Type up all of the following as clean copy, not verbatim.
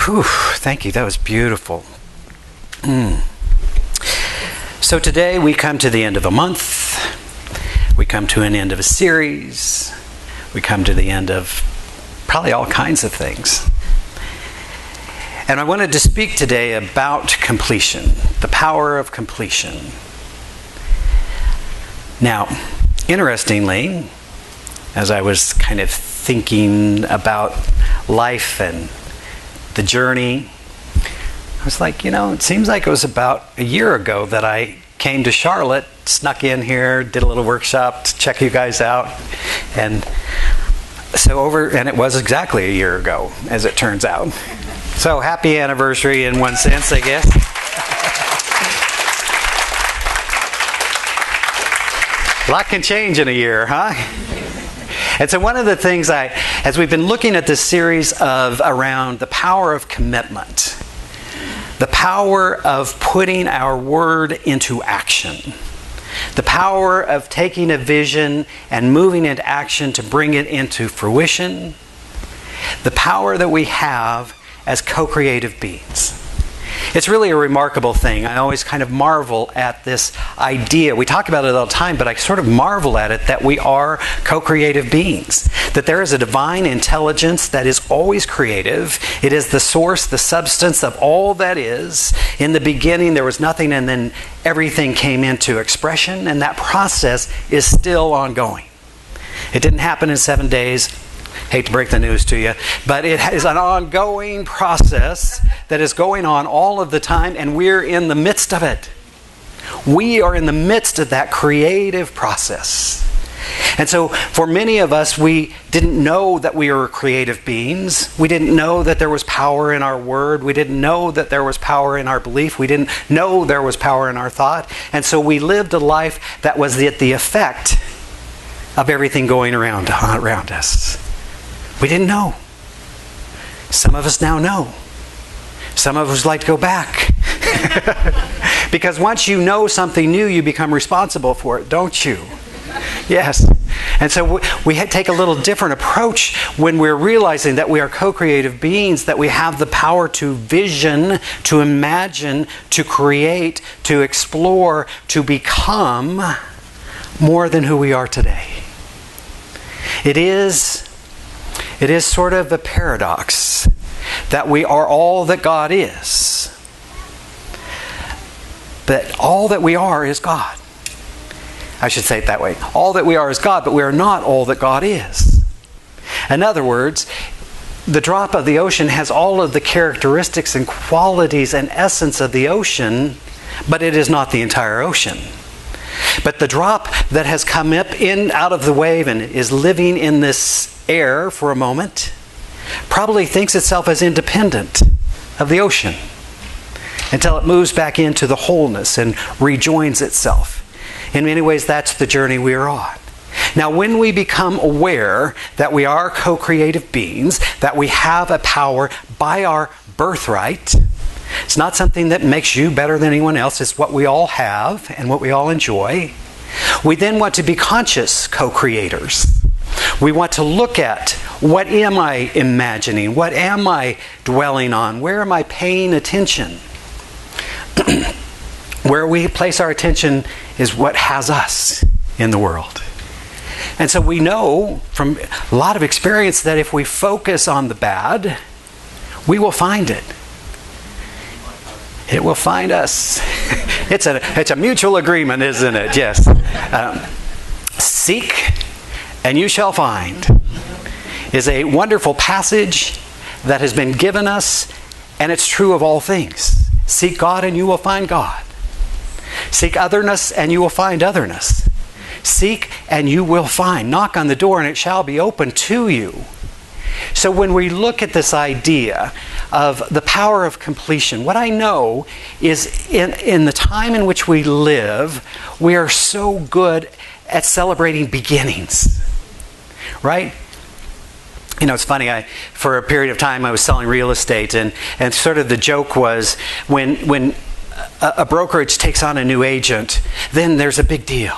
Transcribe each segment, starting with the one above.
Whew, thank you. That was beautiful. So today we come to the end of a month. We come to an end of a series. We come to the end of probably all kinds of things. And I wanted to speak today about completion, the power of completion. Now, interestingly, as I was kind of thinking about life and the journey, I was like, it seems like it was about a year ago that I came to Charlotte, snuck in here, did a little workshop to check you guys out. And it was exactly a year ago, as it turns out. So happy anniversary in one sense, I guess. A lot can change in a year, huh? And so one of the things as we've been looking at this series around the power of commitment, the power of putting our word into action, the power of taking a vision and moving into action to bring it into fruition, the power that we have as co-creative beings. It's really a remarkable thing. I always kind of marvel at this idea. We talk about it all the time, but I sort of marvel at it that we are co-creative beings. That there is a divine intelligence that is always creative. It is the source, the substance of all that is. In the beginning, there was nothing, and then everything came into expression, and that process is still ongoing. It didn't happen in 7 days. Hate to break the news to you, but it is an ongoing process that is going on all of the time, and we're in the midst of it. We are in the midst of that creative process. And so for many of us, we didn't know that we were creative beings. We didn't know that there was power in our word. We didn't know that there was power in our belief. We didn't know there was power in our thought. And so we lived a life that was the effect of everything going around us. We didn't know. Some of us now know. Some of us like to go back. Because once you know something new, you become responsible for it, don't you? Yes. And so we take a little different approach when we're realizing that we are co-creative beings, that we have the power to vision, to imagine, to create, to explore, to become more than who we are today. It is sort of a paradox that we are all that God is. But all that we are is God. I should say it that way. All that we are is God, but we are not all that God is. In other words, the drop of the ocean has all of the characteristics and qualities and essence of the ocean, but it is not the entire ocean. But the drop that has come up out of the wave and is living in this air for a moment probably thinks itself as independent of the ocean until it moves back into the wholeness and rejoins itself. In many ways, that's the journey we are on. Now, when we become aware that we are co-creative beings, that we have a power by our birthright, it's not something that makes you better than anyone else. It's what we all have and what we all enjoy. We then want to be conscious co-creators. We want to look at, what am I imagining? What am I dwelling on? Where am I paying attention? Where we place our attention is what has us in the world. And so we know from a lot of experience that if we focus on the bad, we will find it. It will find us. It's a mutual agreement, isn't it? Yes. Seek and you shall find is a wonderful passage that has been given us, and it's true of all things. Seek God and you will find God. Seek otherness and you will find otherness. Seek and you will find. Knock on the door and it shall be open to you. So when we look at this idea of the power of completion, what I know is in the time in which we live, we are so good at celebrating beginnings. Right? It's funny, for a period of time I was selling real estate, and sort of the joke was when a brokerage takes on a new agent, then there's a big deal.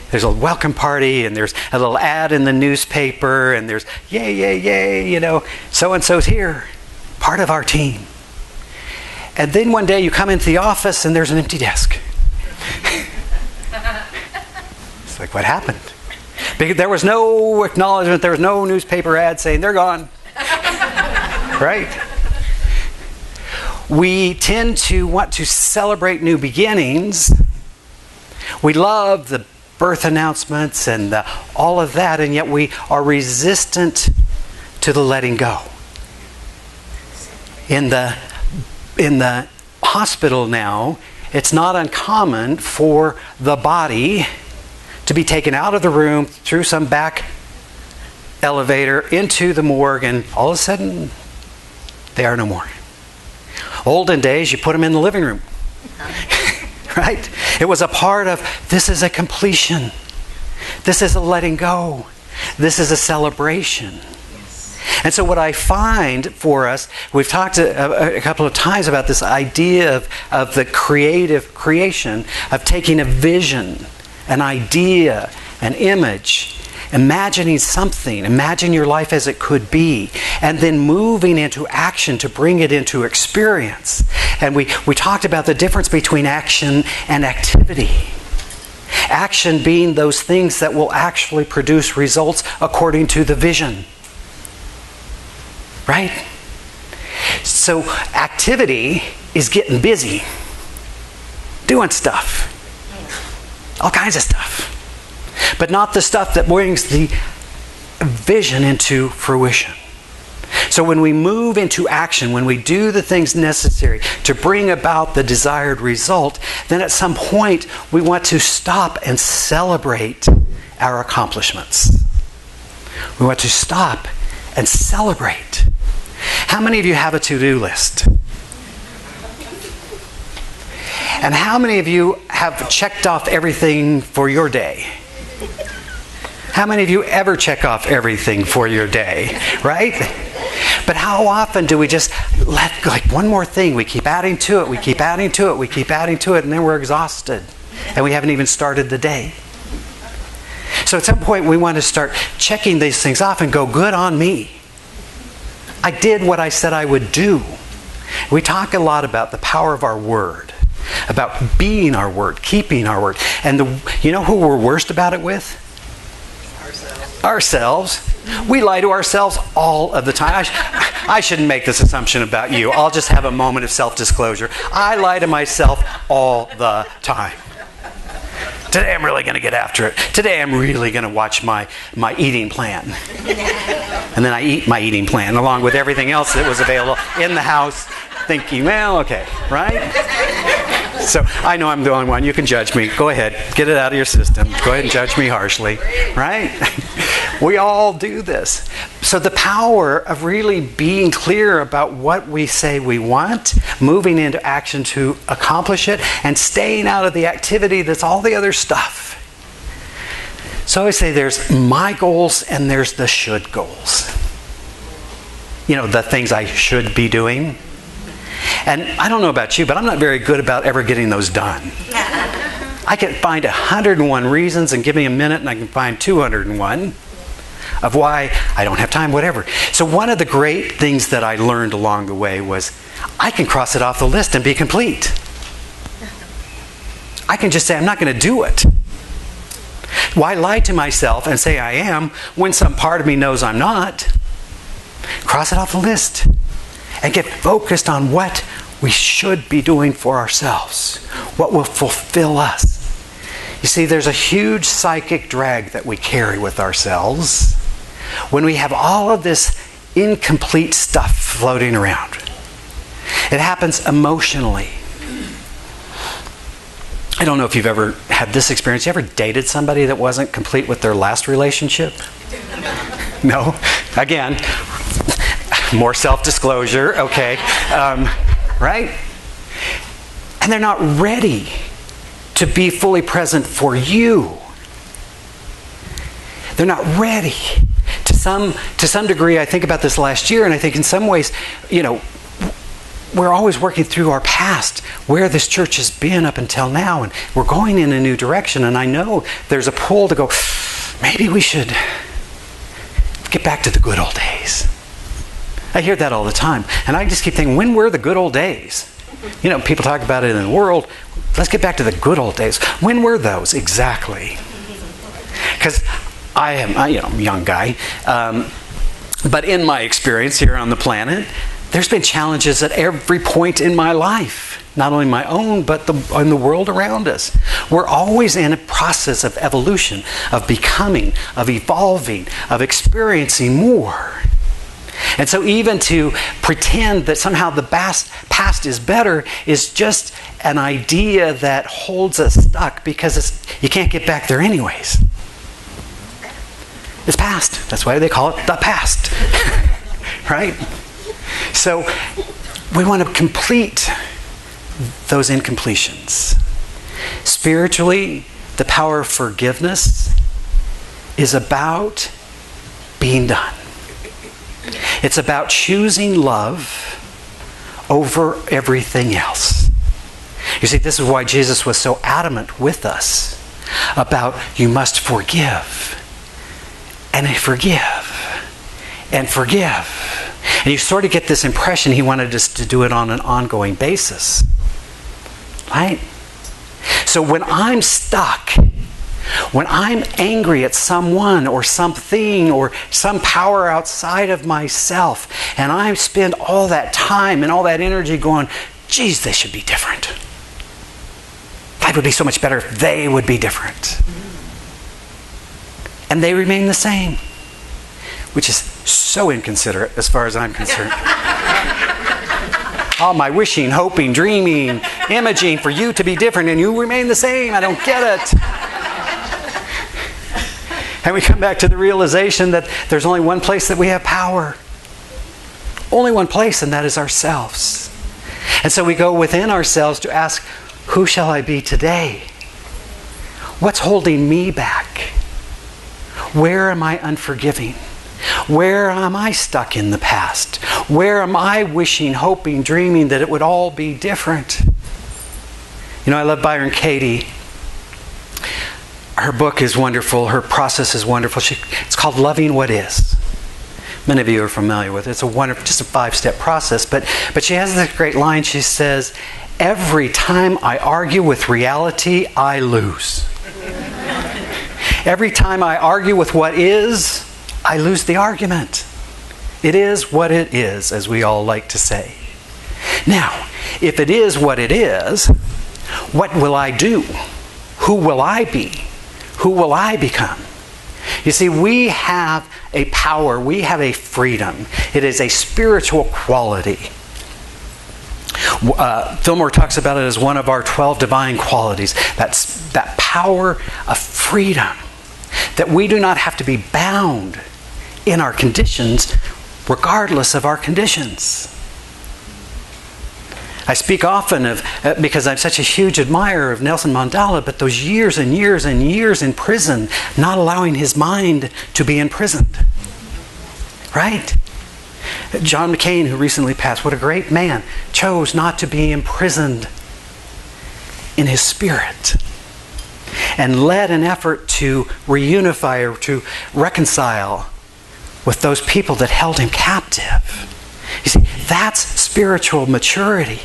There's a welcome party, and there's a little ad in the newspaper, and there's yay, yay, yay, so-and-so's here. part of our team. And then one day you come into the office and there's an empty desk. It's like, what happened? Because there was no acknowledgement, there was no newspaper ad saying they're gone. Right? We tend to want to celebrate new beginnings. We love the birth announcements and all of that, and yet we are resistant to the letting go. In the hospital now, it's not uncommon for the body to be taken out of the room through some back elevator into the morgue, and all of a sudden, they are no more. Olden days, you put them in the living room. Right? It was a part of, this is a completion. This is a letting go. This is a celebration. And so what I find for us, we've talked a couple of times about this idea of the creative creation, of taking a vision, an idea, an image, imagining something, imagine your life as it could be, and then moving into action to bring it into experience. And we talked about the difference between action and activity. Action being those things that will actually produce results according to the vision. Right? So activity is getting busy, doing stuff, all kinds of stuff. But not the stuff that brings the vision into fruition. So when we move into action, when we do the things necessary to bring about the desired result, then at some point we want to stop and celebrate our accomplishments. We want to stop and celebrate. How many of you have a to-do list? And how many of you have checked off everything for your day? How many of you ever check off everything for your day, right? But how often do we just let, like, one more thing, we keep adding to it, we keep adding to it, we keep adding to it, and then we're exhausted. And we haven't even started the day. So at some point we want to start checking these things off and go, good on me. I did what I said I would do. We talk a lot about the power of our word, about being our word, keeping our word. And you know who we're worst about it with? Ourselves. We lie to ourselves all of the time. I shouldn't make this assumption about you. I'll just have a moment of self-disclosure. I lie to myself all the time. Today I'm really going to get after it. Today I'm really going to watch my eating plan. And then I eat my eating plan along with everything else that was available in the house, thinking, well, okay, right? So I know I'm the only one. You can judge me. Go ahead. Get it out of your system. Go ahead and judge me harshly. Right? We all do this. So the power of really being clear about what we say we want, moving into action to accomplish it, and staying out of the activity that's all the other stuff. So I say there's my goals and there's the should goals. You know, the things I should be doing. And I don't know about you, but I'm not very good about ever getting those done. I can find 101 reasons, and give me a minute and I can find 201 of why I don't have time, whatever. So one of the great things that I learned along the way was I can cross it off the list and be complete. I can just say I'm not going to do it. Why lie to myself and say I am when some part of me knows I'm not? Cross it off the list. And get focused on what we should be doing for ourselves. What will fulfill us. You see, there's a huge psychic drag that we carry with ourselves when we have all of this incomplete stuff floating around. It happens emotionally. I don't know if you've ever had this experience. You ever dated somebody that wasn't complete with their last relationship? No? Again, more self-disclosure, okay. Right? And they're not ready to be fully present for you. They're not ready. To some degree, I think about this last year, and I think in some ways, you know, we're always working through our past, where this church has been up until now, and we're going in a new direction, and I know there's a pull to go, maybe we should get back to the good old days. I hear that all the time. And I just keep thinking, when were the good old days? People talk about it in the world. Let's get back to the good old days. When were those exactly? Because I'm a young guy. But in my experience here on the planet, there's been challenges at every point in my life. Not only my own, but in the world around us. We're always in a process of evolution, of becoming, of evolving, of experiencing more. And so even to pretend that somehow the past is better is just an idea that holds us stuck because you can't get back there anyways. It's past. That's why they call it the past. Right? So we want to complete those incompletions. Spiritually, the power of forgiveness is about being done. It's about choosing love over everything else. You see, this is why Jesus was so adamant with us about you must forgive and forgive and forgive. And you sort of get this impression he wanted us to do it on an ongoing basis. Right? So when I'm stuck, when I'm angry at someone or something or some power outside of myself, and I spend all that time and all that energy going, geez, they should be different. Life would be so much better if they would be different. And they remain the same, which is so inconsiderate as far as I'm concerned. All my wishing, hoping, dreaming, imaging for you to be different and you remain the same. I don't get it. And we come back to the realization that there's only one place that we have power. Only one place, and that is ourselves. And so we go within ourselves to ask, who shall I be today? What's holding me back? Where am I unforgiving? Where am I stuck in the past? Where am I wishing, hoping, dreaming that it would all be different? I love Byron Katie. Her book is wonderful. Her process is wonderful. It's called Loving What Is. Many of you are familiar with it. It's a wonderful, just a 5-step process. But she has this great line. She says, every time I argue with reality, I lose. Every time I argue with what is, I lose the argument. It is what it is, as we all like to say. Now, if it is what it is, what will I do? Who will I be? Who will I become? You see, we have a power, we have a freedom. It is a spiritual quality. Fillmore talks about it as one of our 12 divine qualities. That's that power of freedom. That we do not have to be bound in our conditions, regardless of our conditions. I speak often of, because I'm such a huge admirer of Nelson Mandela, but those years and years and years in prison, not allowing his mind to be imprisoned. Right? John McCain, who recently passed, what a great man, chose not to be imprisoned in his spirit and led an effort to reunify or to reconcile with those people that held him captive. You see, that's spiritual maturity.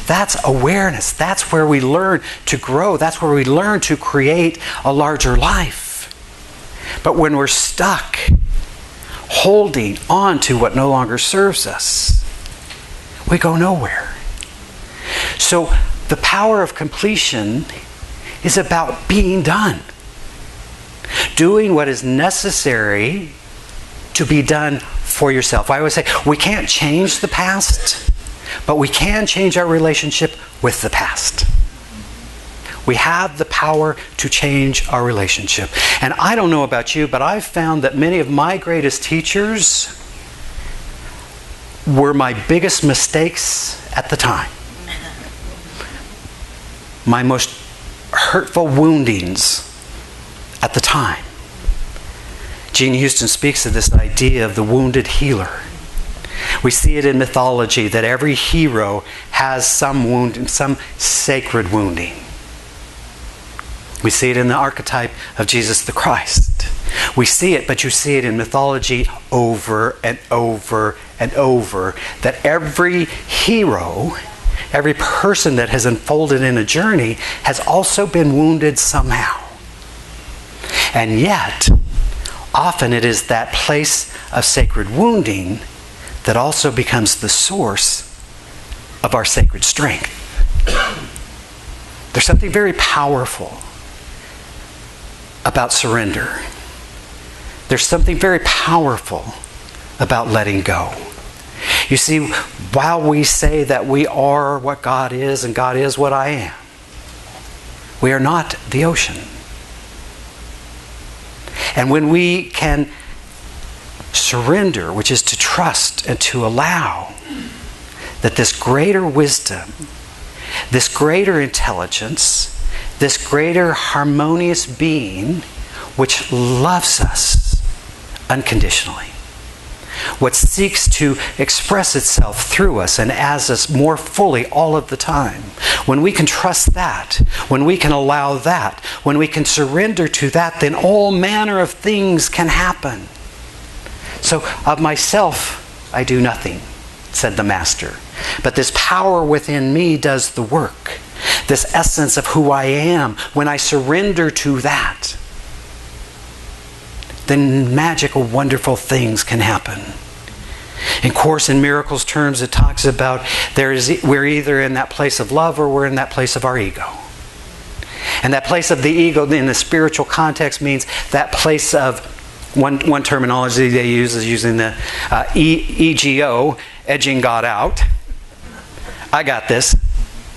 That's awareness. That's where we learn to grow. That's where we learn to create a larger life. But when we're stuck, holding on to what no longer serves us, we go nowhere. So the power of completion is about being done. Doing what is necessary to be done for yourself. I always say, we can't change the past, but we can change our relationship with the past. We have the power to change our relationship. And I don't know about you, but I've found that many of my greatest teachers were my biggest mistakes at the time. My most hurtful woundings at the time. Gene Houston speaks of this idea of the wounded healer. We see it in mythology that every hero has some wound, some sacred wounding. We see it in the archetype of Jesus the Christ. We see it, but you see it in mythology over and over and over, that every hero, every person that has unfolded in a journey has also been wounded somehow. And yet, often it is that place of sacred wounding that also becomes the source of our sacred strength. There's something very powerful about surrender. There's something very powerful about letting go. You see, while we say that we are what God is and God is what I am, we are not the ocean. And when we can surrender, which is to trust and to allow that this greater wisdom, this greater intelligence, this greater harmonious being, which loves us unconditionally, what seeks to express itself through us and as us more fully all of the time, when we can trust that, when we can allow that, when we can surrender to that, then all manner of things can happen. So, of myself I do nothing, said the Master, but this power within me does the work. This essence of who I am, when I surrender to that, then magical, wonderful things can happen. In Course in Miracles terms, it talks about we're either in that place of love or we're in that place of our ego. And that place of the ego in the spiritual context means that place of, one terminology they use is using the EGO, edging God out. I got this.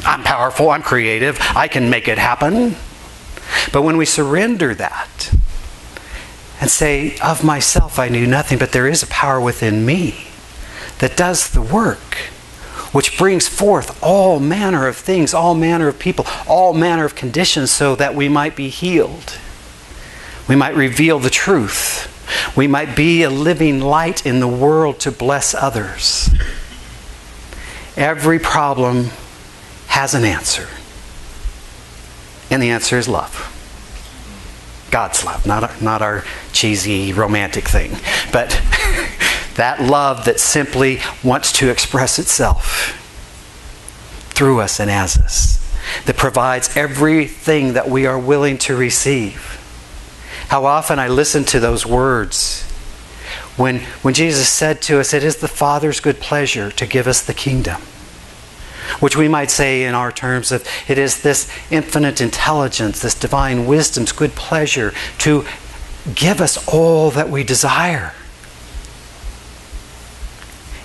I'm powerful. I'm creative. I can make it happen. But when we surrender that and say, of myself I knew nothing, but there is a power within me that does the work, which brings forth all manner of things, all manner of people, all manner of conditions so that we might be healed. We might reveal the truth. We might be a living light in the world to bless others. Every problem has an answer. And the answer is love. God's love, not our cheesy romantic thing, but that love that simply wants to express itself through us and as us, that provides everything that we are willing to receive. How often I listen to those words when Jesus said to us, it is the Father's good pleasure to give us the kingdom. Which we might say in our terms of, it is this infinite intelligence, this divine wisdom's good pleasure to give us all that we desire.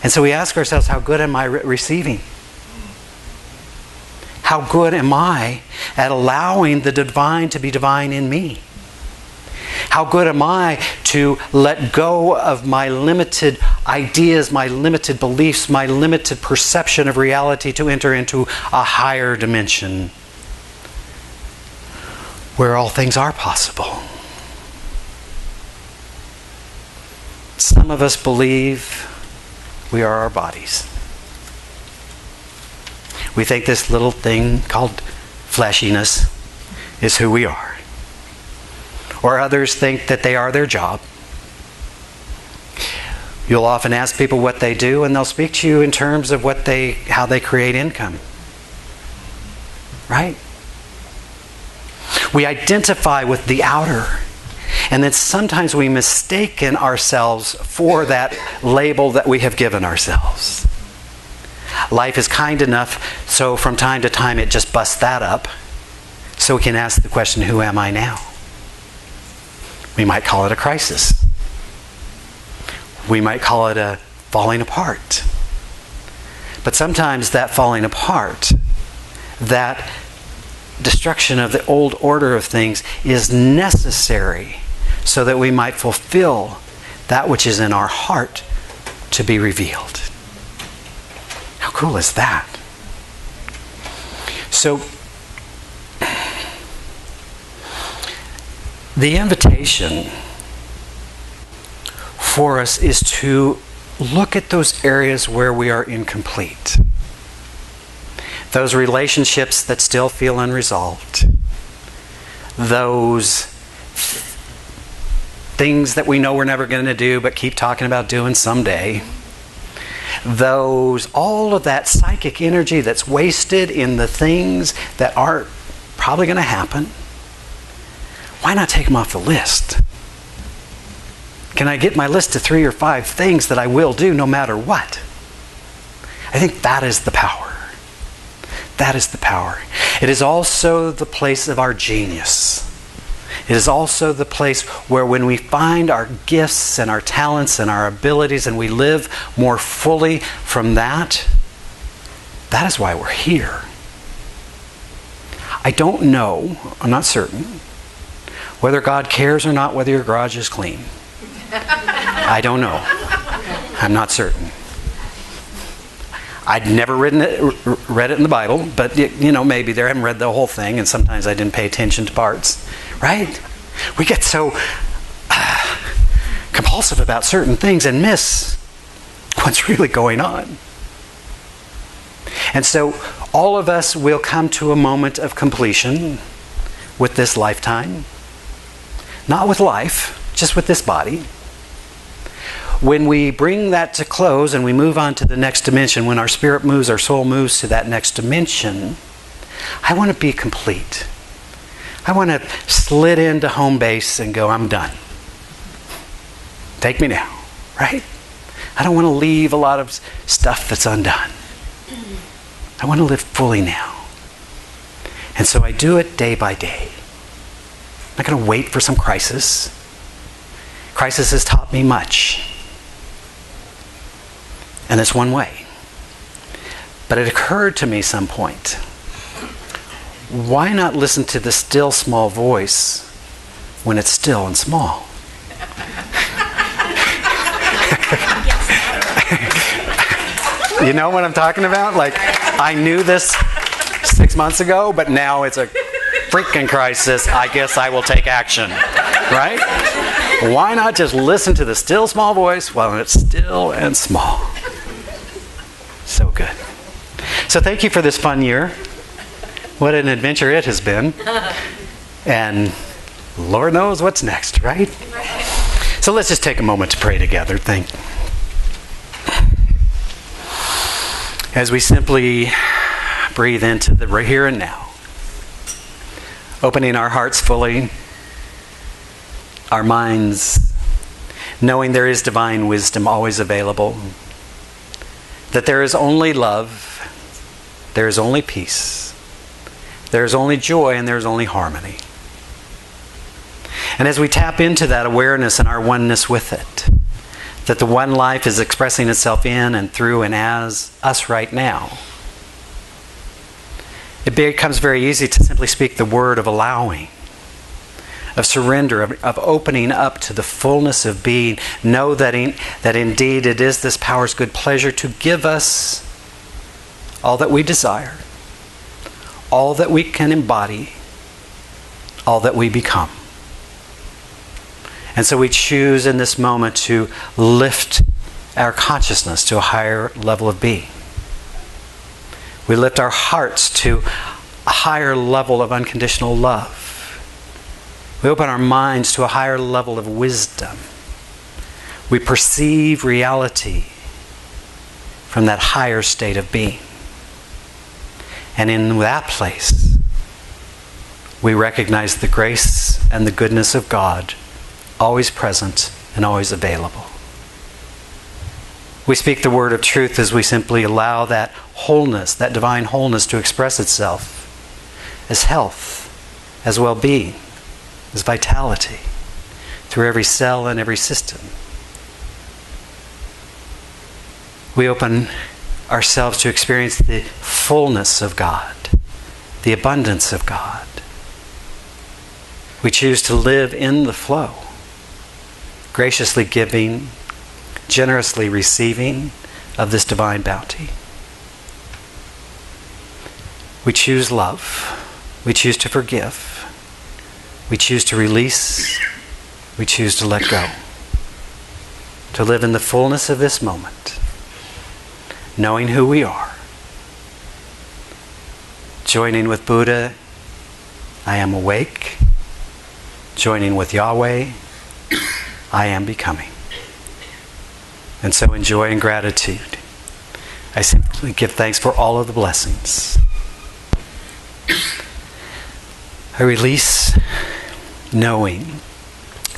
And so we ask ourselves, how good am I receiving? How good am I at allowing the divine to be divine in me? How good am I to let go of my limited ideas, my limited beliefs, my limited perception of reality to enter into a higher dimension where all things are possible? Some of us believe we are our bodies. We think this little thing called fleshiness is who we are. Or others think that they are their job. You'll often ask people what they do, and they'll speak to you in terms of how they create income. Right? We identify with the outer, and then sometimes we mistaken ourselves for that label that we have given ourselves. Life is kind enough, so from time to time it just busts that up, so we can ask the question, who am I now? We might call it a crisis. We might call it a falling apart. But sometimes that falling apart, that destruction of the old order of things is necessary so that we might fulfill that which is in our heart to be revealed. How cool is that? So, the invitation for us is to look at those areas where we are incomplete. Those relationships that still feel unresolved. Those things that we know we're never going to do but keep talking about doing someday. All of that psychic energy that's wasted in the things that aren't probably going to happen, why not take them off the list? Can I get my list to 3 or 5 things that I will do no matter what? I think that is the power. That is the power. It is also the place of our genius. It is also the place where when we find our gifts and our talents and our abilities and we live more fully from that, that is why we're here. I don't know, I'm not certain, whether God cares or not whether your garage is clean. I don't know. I'm not certain. I'd never read it in the Bible, but maybe there. I haven't read the whole thing, and sometimes I didn't pay attention to parts. Right? We get so compulsive about certain things and miss what's really going on. And so all of us will come to a moment of completion with this lifetime. Not with life, just with this body. When we bring that to close and we move on to the next dimension, when our spirit moves, our soul moves to that next dimension, I want to be complete. I want to slid into home base and go, I'm done. Take me now, right? I don't want to leave a lot of stuff that's undone. I want to live fully now. And so I do it day by day. I'm not going to wait for some crisis. Crisis has taught me much. And it's one way. But it occurred to me some point, why not listen to the still small voice when it's still and small? You know what I'm talking about? Like, I knew this 6 months ago, but now it's a freaking crisis. I guess I will take action. Right? Why not just listen to the still small voice while it's still and small? So good. So thank you for this fun year. What an adventure it has been. And Lord knows what's next, right? So let's just take a moment to pray together. As we simply breathe into the here and now, opening our hearts fully, our minds, knowing there is divine wisdom always available, that there is only love, there is only peace, there is only joy, and there is only harmony. And as we tap into that awareness and our oneness with it, that the one life is expressing itself in and through and as us right now, it becomes very easy to simply speak the word of allowing, of surrender, of opening up to the fullness of being. Know that indeed it is this power's good pleasure to give us all that we desire, all that we can embody, all that we become. And so we choose in this moment to lift our consciousness to a higher level of being. We lift our hearts to a higher level of unconditional love. We open our minds to a higher level of wisdom. We perceive reality from that higher state of being. And in that place, we recognize the grace and the goodness of God, always present and always available. We speak the word of truth as we simply allow that wholeness, that divine wholeness, to express itself as health, as well-being, as vitality, through every cell and every system. We open ourselves to experience the fullness of God, the abundance of God. We choose to live in the flow, graciously giving, generously receiving of this divine bounty. We choose love. We choose to forgive. We choose to release. We choose to let go. To live in the fullness of this moment, knowing who we are. Joining with Buddha, I am awake. Joining with Yahweh, I am becoming. And so in joy and gratitude, I simply give thanks for all of the blessings. I release knowing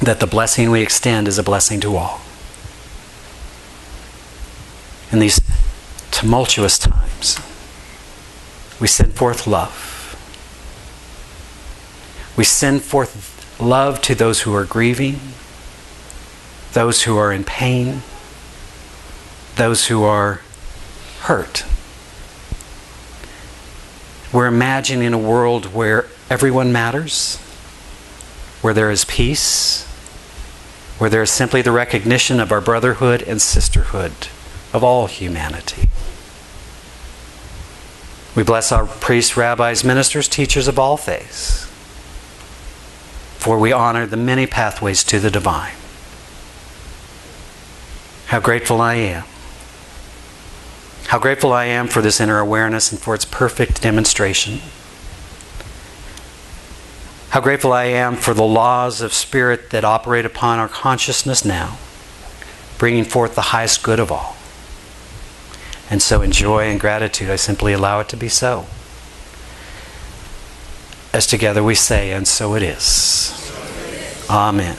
that the blessing we extend is a blessing to all. In these tumultuous times, we send forth love. We send forth love to those who are grieving, those who are in pain, those who are hurt. We're imagining a world where everyone matters, where there is peace, where there is simply the recognition of our brotherhood and sisterhood of all humanity. We bless our priests, rabbis, ministers, teachers of all faiths, for we honor the many pathways to the divine. How grateful I am. How grateful I am for this inner awareness and for its perfect demonstration. How grateful I am for the laws of spirit that operate upon our consciousness now, bringing forth the highest good of all. And so in joy and gratitude, I simply allow it to be so. As together we say, and so it is. Amen.